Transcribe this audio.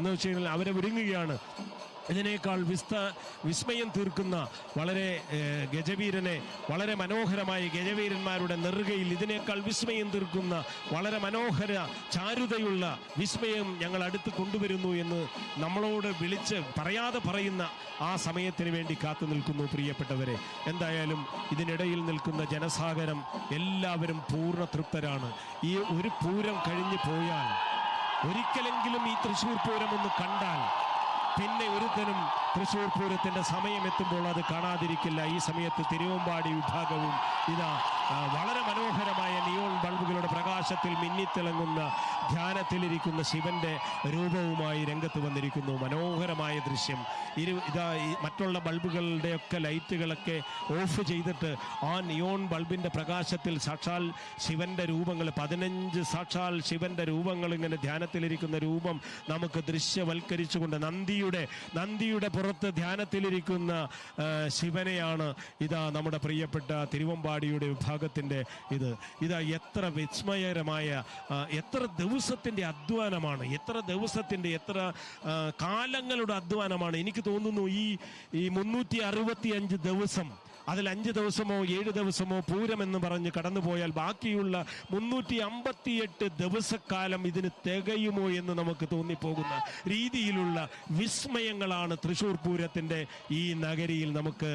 എന്ന് വെച്ച് കഴിഞ്ഞാൽ അവരെ ഒരുങ്ങുകയാണ്. ഇതിനേക്കാൾ വിസ്മയം തീർക്കുന്ന വളരെ ഗജവീരനെ, വളരെ മനോഹരമായ ഗജവീരന്മാരുടെ നെറുകയിൽ ഇതിനേക്കാൾ വിസ്മയം തീർക്കുന്ന വളരെ മനോഹര ചാരുതയുള്ള വിസ്മയം ഞങ്ങൾ അടുത്ത് കൊണ്ടുവരുന്നു എന്ന് നമ്മളോട് വിളിച്ച് പറയാതെ പറയുന്ന ആ സമയത്തിന് വേണ്ടി കാത്തു നിൽക്കുന്നു പ്രിയപ്പെട്ടവരെ. എന്തായാലും ഇതിനിടയിൽ നിൽക്കുന്ന ജനസാഗരം എല്ലാവരും പൂർണ്ണ തൃപ്തരാണ്. ഈ ഒരു പൂരം കഴിഞ്ഞു പോയാൽ, ഒരിക്കലെങ്കിലും ഈ തൃശ്ശൂർ പൂരം ഒന്ന് കണ്ടാൽ പിന്നെ ഒരുത്തനും തൃശ്ശൂർ പൂരത്തിൻ്റെ സമയം എത്തുമ്പോൾ അത് കാണാതിരിക്കില്ല. ഈ സമയത്ത് തിരുവമ്പാടി വിഭാഗവും ഇതാ വളരെ മനോഹരമായ നിയോൺ ബൾബുകളുടെ പ്രകാശത്തിൽ മിന്നിത്തിളങ്ങുന്ന ധ്യാനത്തിലിരിക്കുന്ന ശിവന്റെ രൂപവുമായി രംഗത്ത് വന്നിരിക്കുന്നു. മനോഹരമായ ദൃശ്യം. ഇതാ മറ്റുള്ള ബൾബുകളുടെയൊക്കെ ലൈറ്റുകളൊക്കെ ഓഫ് ചെയ്തിട്ട് ആ നിയോൺ ബൾബിൻ്റെ പ്രകാശത്തിൽ സാക്ഷാൽ ശിവന്റെ രൂപങ്ങൾ, 15 സാക്ഷാൽ ശിവന്റെ രൂപങ്ങൾ, ഇങ്ങനെ ധ്യാനത്തിലിരിക്കുന്ന രൂപം നമുക്ക് ദൃശ്യവൽക്കരിച്ചുകൊണ്ട് നന്ദിയുടെ പുറത്ത് ധ്യാനത്തിലിരിക്കുന്ന ശിവനെയാണ് ഇതാ നമ്മുടെ പ്രിയപ്പെട്ട തിരുവമ്പാടിയുടെ വിഭാഗത്തിൻ്റെ ഇതാ എത്ര വിസ്മയകരമായ, എത്ര ദിവസത്തിൻ്റെ അധ്വാനമാണ്, എത്ര കാലങ്ങളുടെ അധ്വാനമാണ്. എനിക്ക് തോന്നുന്നു ഈ 365 ദിവസം, അതിൽ 5 ദിവസമോ 7 ദിവസമോ പൂരമെന്ന് പറഞ്ഞ് കടന്നുപോയാൽ ബാക്കിയുള്ള 358 ദിവസക്കാലം ഇതിന് തികയുമോ എന്ന് നമുക്ക് തോന്നിപ്പോകുന്ന രീതിയിലുള്ള വിസ്മയങ്ങളാണ് തൃശ്ശൂർ പൂരത്തിൻ്റെ ഈ നഗരിയിൽ നമുക്ക്